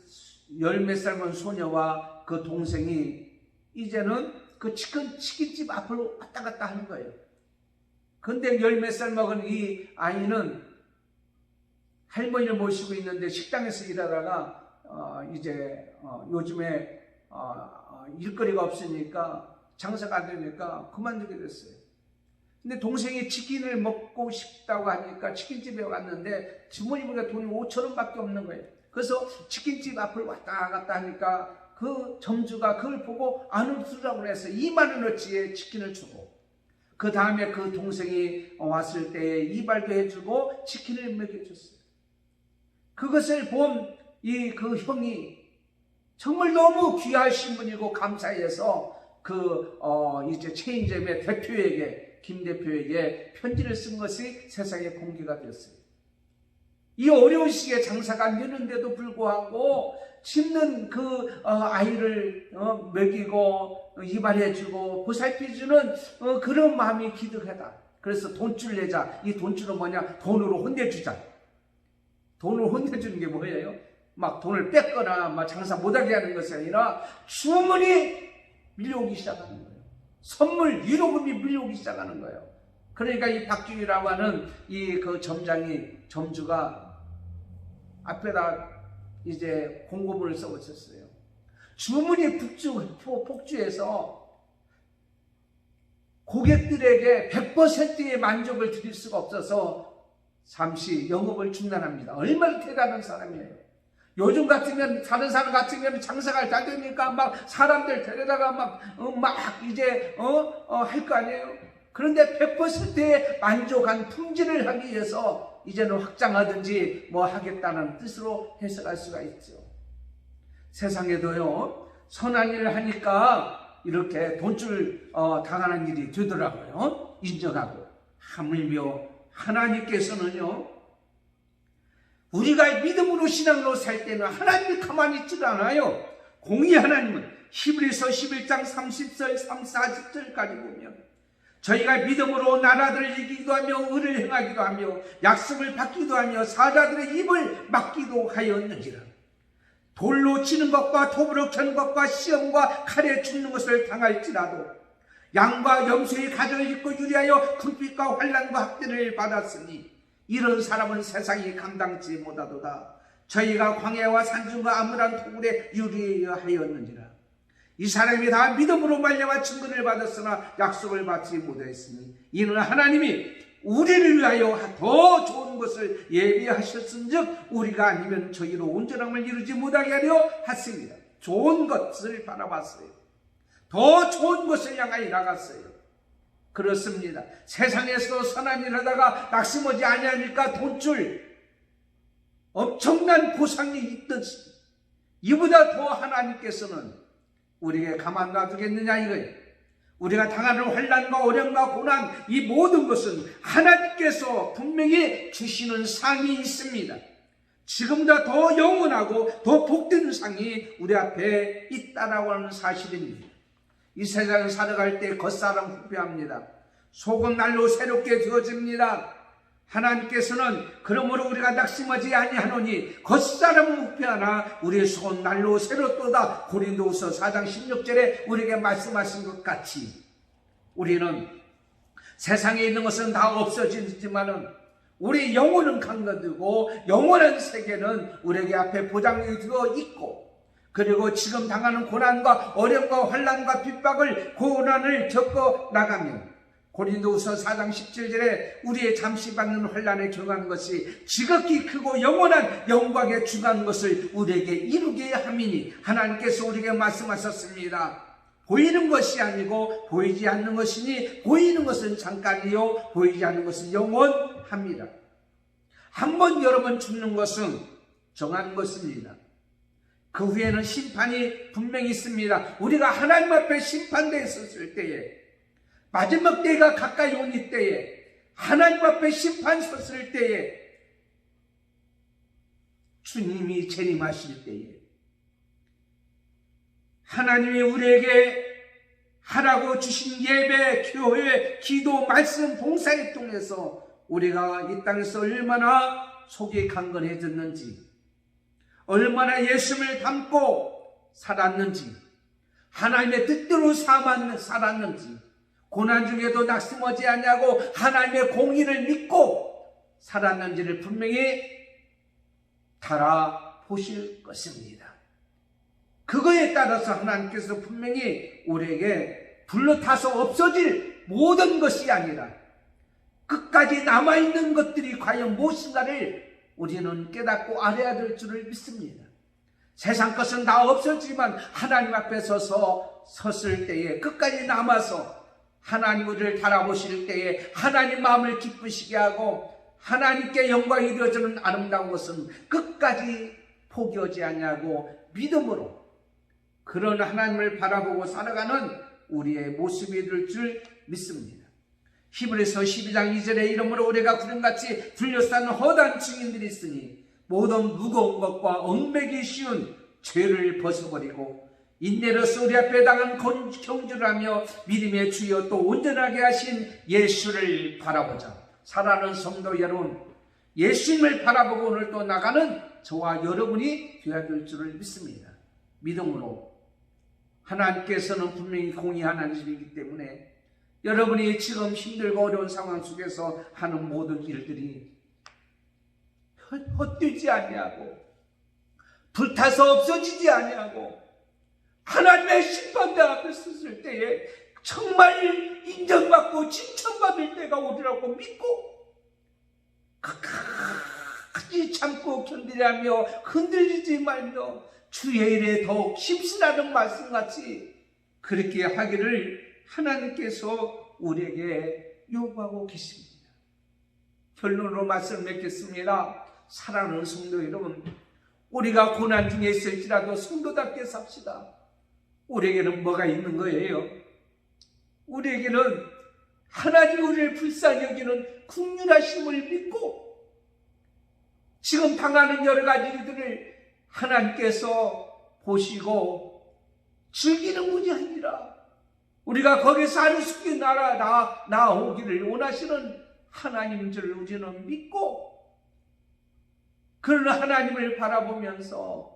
열 몇 살 먹은 소녀와 그 동생이 이제는 그 치킨집 앞으로 왔다 갔다 하는 거예요. 근데 열 몇 살 먹은 이 아이는 할머니를 모시고 있는데 식당에서 일하다가 요즘에 일거리가 없으니까 장사가 안 되니까 그만두게 됐어요. 근데 동생이 치킨을 먹고 싶다고 하니까 치킨집에 왔는데 주머니 보니까 돈이 5,000원밖에 없는 거예요. 그래서 치킨집 앞을 왔다 갔다 하니까 그 점주가 그걸 보고 안 웃으라고 해서 2만 원어치의 치킨을 주고 그 다음에 그 동생이 왔을 때 이발도 해주고 치킨을 먹여줬어요. 그것을 본 그 형이 정말 너무 귀하신 분이고 감사해서 이제 체인점의 대표에게, 김 대표에게 편지를 쓴 것이 세상에 공개가 되었어요. 이 어려운 시기에 장사가 안 되는데도 불구하고 씹는 그 아이를 먹이고 이발해주고 보살펴주는 그런 마음이 기득하다. 그래서 돈줄 내자. 이 돈줄은 뭐냐? 돈으로 혼내주자. 돈으로 혼내주는 게 뭐예요? 막 돈을 뺏거나 막 장사 못하게 하는 것이 아니라 주문이 밀려오기 시작하는 거예요. 선물, 위로금이 밀려오기 시작하는 거예요. 그러니까 이 박주희라고 하는 그 점주가 앞에다 이제 공고문을 써붙였어요. 주문이 폭주해서 고객들에게 100%의 만족을 드릴 수가 없어서 잠시 영업을 중단합니다. 얼마나 대단한 사람이에요. 요즘 같으면, 다른 사람 같으면 장사가 잘 되니까 막 사람들 데려다가 막 이제 할 거 아니에요. 그런데 100%의 만족한 품질을 하기 위해서 이제는 확장하든지 뭐 하겠다는 뜻으로 해석할 수가 있죠. 세상에도요, 선한 일을 하니까 이렇게 돈줄 당하는 일이 되더라고요. 인정하고. 하물며 하나님께서는요, 우리가 믿음으로 신앙으로 살 때는 하나님이 가만히 있지 않아요. 공의 하나님은 히브리서 11장 30절 40절까지 보면 저희가 믿음으로 나라들을 이기기도 하며 의를 행하기도 하며 약속을 받기도 하며 사자들의 입을 막기도 하였느니라. 돌로 치는 것과 톱으로 켜는 것과 시험과 칼에 죽는 것을 당할지라도 양과 염소의 가죽을 입고 유리하여 궁핍과 환난과 학대를 받았으니 이런 사람은 세상이 감당치 못하도다. 저희가 광야와 산중과 암울한 토굴에 유리하였느니라. 이 사람이 다 믿음으로 말미암아 증거를 받았으나 약속을 받지 못하였으니 이는 하나님이 우리를 위하여 더 좋은 것을 예비하셨은즉 우리가 아니면 저희로 온전함을 이루지 못하게 하려 하십니다. 좋은 것을 바라봤어요. 더 좋은 것을 향하여 나갔어요. 그렇습니다. 세상에서 선한 일을 하다가 낙심하지 아니하니까 돈줄 엄청난 보상이 있듯이 이보다 더 하나님께서는 우리에게 가만 놔두겠느냐 이거예요. 우리가 당하는 환난과 어려움과 고난 이 모든 것은 하나님께서 분명히 주시는 상이 있습니다. 지금보다 더 영원하고 더 복된 상이 우리 앞에 있다라고 하는 사실입니다. 이 세상을 살아갈 때 겉사람 후패합니다. 속은 날로 새롭게 되어집니다. 하나님께서는 그러므로 우리가 낙심하지 아니하노니 겉사람은 후패하나 우리의 속은 날로 새롭도다. 고린도후서 4장 16절에 우리에게 말씀하신 것 같이 우리는 세상에 있는 것은 다 없어지지만은 우리 영혼은 강건되고 영원한 세계는 우리에게 앞에 보장이 되어 있고 그리고 지금 당하는 고난과 어려움과 환난과 핍박을 고난을 겪어 나가면 고린도후서 4장 17절에 우리의 잠시 받는 환난에 경한 것이 지극히 크고 영원한 영광에 중한 것을 우리에게 이루게 함이니 하나님께서 우리에게 말씀하셨습니다. 보이는 것이 아니고 보이지 않는 것이니 보이는 것은 잠깐이요 보이지 않는 것은 영원합니다. 한번 여러 번 죽는 것은 정한 것입니다. 그 후에는 심판이 분명히 있습니다. 우리가 하나님 앞에 심판대에 섰을 때에 마지막 때가 가까이 온 이때에 하나님 앞에 심판 섰을 때에 주님이 재림하실 때에 하나님이 우리에게 하라고 주신 예배, 교회, 기도, 말씀, 봉사를 통해서 우리가 이 땅에서 얼마나 속이 강건해졌는지 얼마나 예수님을 닮고 살았는지 하나님의 뜻대로 살았는지 고난 중에도 낙심하지 아니하고 하나님의 공의를 믿고 살았는지를 분명히 달아보실 것입니다. 그거에 따라서 하나님께서 분명히 우리에게 불러타서 없어질 모든 것이 아니라 끝까지 남아있는 것들이 과연 무엇인가를 우리는 깨닫고 알아야 될 줄을 믿습니다. 세상 것은 다 없어지만 하나님 앞에 섰을 때에 끝까지 남아서 하나님 우리를 바라보실 때에 하나님 마음을 기쁘시게 하고 하나님께 영광이 되어주는 아름다운 것은 끝까지 포기하지 아니하고 믿음으로 그런 하나님을 바라보고 살아가는 우리의 모습이 될 줄 믿습니다. 히브리서 12장 2절에 이러므로 우리가 구름같이 둘러싸는 허다한 증인들이 있으니 모든 무거운 것과 얽매기 쉬운 죄를 벗어버리고 인내로서 우리 앞에 당한 경주를 하며 믿음의 주여 또 온전하게 하신 예수를 바라보자. 사랑하는 성도 여러분, 예수님을 바라보고 오늘 또 나가는 저와 여러분이 되어야 될 줄을 믿습니다. 믿음으로 하나님께서는 분명히 공의 하나님이기 때문에 여러분이 지금 힘들고 어려운 상황 속에서 하는 모든 일들이 헛되지 아니하고 불타서 없어지지 아니하고 하나님의 심판대 앞에 섰을 때에 정말 인정받고 칭찬받을 때가 오리라고 믿고 끝까지 참고 견디라며 흔들리지 말며 주의 일에 더욱 힘쓰라는 말씀같이 그렇게 하기를 하나님께서 우리에게 요구하고 계십니다. 결론으로 말씀을 맺겠습니다. 사랑하는 성도 여러분, 우리가 고난 중에 있을지라도 성도답게 삽시다. 우리에게는 뭐가 있는 거예요? 우리에게는 하나님 우리를 불쌍히 여기는 긍휼하심을 믿고 지금 당하는 여러 가지 일들을 하나님께서 보시고 즐기는 분이 아니라 우리가 거기서 하루속히 나오기를 원하시는 하나님인 줄 우리는 믿고 그런 하나님을 바라보면서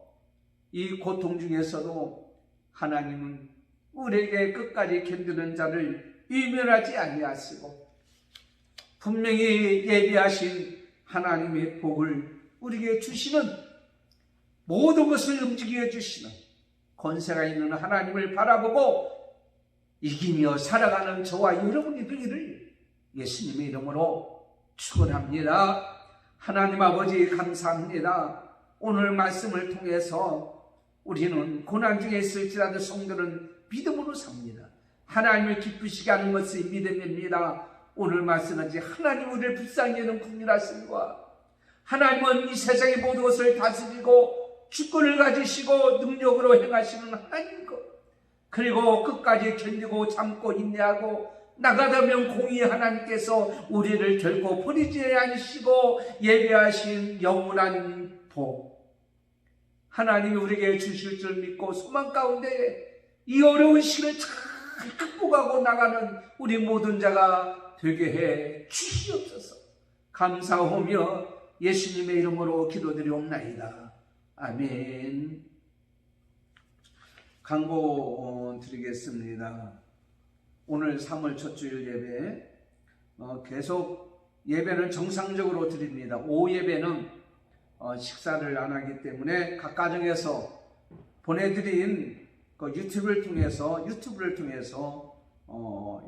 이 고통 중에서도 하나님은 우리에게 끝까지 견디는 자를 유멸하지 아니하시고 분명히 예비하신 하나님의 복을 우리에게 주시는 모든 것을 움직여 주시는 권세가 있는 하나님을 바라보고 이기며 살아가는 저와 여러분이 되기를 예수님의 이름으로 축원합니다. 하나님 아버지 감사합니다. 오늘 말씀을 통해서 우리는 고난 중에 있을지라도 성도는 믿음으로 삽니다. 하나님을 기쁘시게 하는 것이 믿음입니다. 오늘 말씀하지 하나님 우리를 불쌍히 여기는 긍휼하심과 하나님은 이 세상의 모든 것을 다스리고 주권을 가지시고 능력으로 행하시는 하나님 것, 그리고 끝까지 견디고 참고 인내하고 나가다면 공의의 하나님께서 우리를 결코 버리지 않으시고 예비하신 영원한 복 하나님이 우리에게 주실 줄 믿고 소망 가운데 이 어려운 시기를 잘 극복하고 나가는 우리 모든 자가 되게 해 주시옵소서. 감사하며 예수님의 이름으로 기도드리옵나이다. 아멘. 광고 드리겠습니다. 오늘 3월 첫 주일 예배 계속 예배는 정상적으로 드립니다. 오후 예배는 식사를 안 하기 때문에 각 가정에서 보내드린 유튜브를 통해서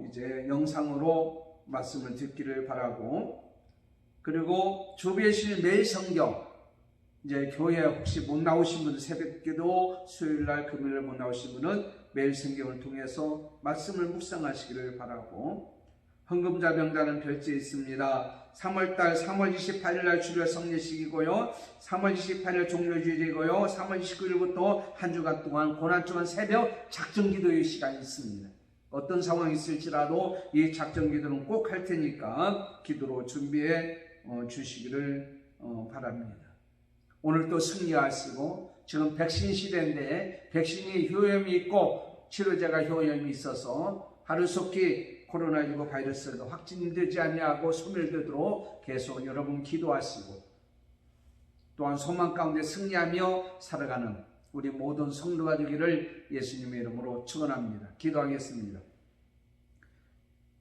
이제 영상으로 말씀을 듣기를 바라고, 그리고 주배신 매일 성경, 이제 교회 혹시 못 나오신 분은 새벽기도 수요일날 금요일날 못 나오신 분은 매일 성경을 통해서 말씀을 묵상하시기를 바라고, 헌금자 명단은 별도에 있습니다. 3월달 3월 28일날 주일 성례식이고요, 3월 28일 종료주일이고요, 3월 29일부터 한 주간 동안 고난주간 새벽 작정기도의 시간이 있습니다. 어떤 상황이 있을지라도 이 작정기도는 꼭 할 테니까 기도로 준비해 주시기를 바랍니다. 오늘 또 승리하시고, 지금 백신 시대인데 백신이 효염이 있고 치료제가 효염이 있어서 하루속히 코로나19 바이러스가 확진되지 아니하고 소멸되도록 계속 여러분 기도하시고, 또한 소망 가운데 승리하며 살아가는 우리 모든 성도가 되기를 예수님의 이름으로 축원합니다. 기도하겠습니다.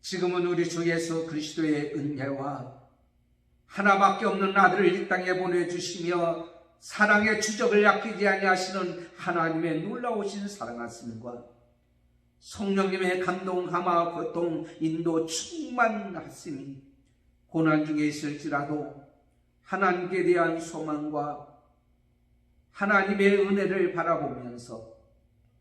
지금은 우리 주 예수 그리스도의 은혜와 하나밖에 없는 아들을 이 땅에 보내주시며 사랑의 주적을 아끼지 아니하시는 하나님의 놀라우신 사랑하심과 성령님의 감동, 감화, 고통, 인도 충만하심이 고난 중에 있을지라도 하나님께 대한 소망과 하나님의 은혜를 바라보면서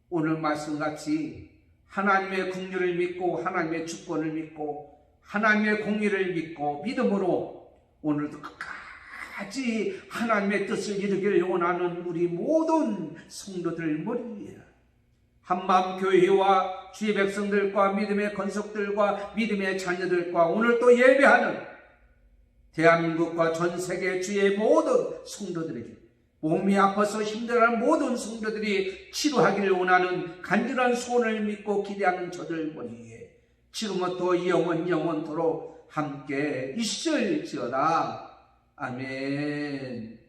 오늘 말씀같이 하나님의 긍휼을 믿고 하나님의 주권을 믿고 하나님의 공의를 믿고 믿음으로 오늘도 끝까지 하나님의 뜻을 이루기를 원하는 우리 모든 성도들 머리 위에 한마음 교회와 주의 백성들과 믿음의 건속들과 믿음의 자녀들과 오늘 또 예배하는 대한민국과 전 세계 주의 모든 성도들에게 몸이 아파서 힘들어하는 모든 성도들이 치료하기를 원하는 간절한 소원을 믿고 기대하는 저들 머리에 지금부터 영원토록 함께 있을지어다. 아멘.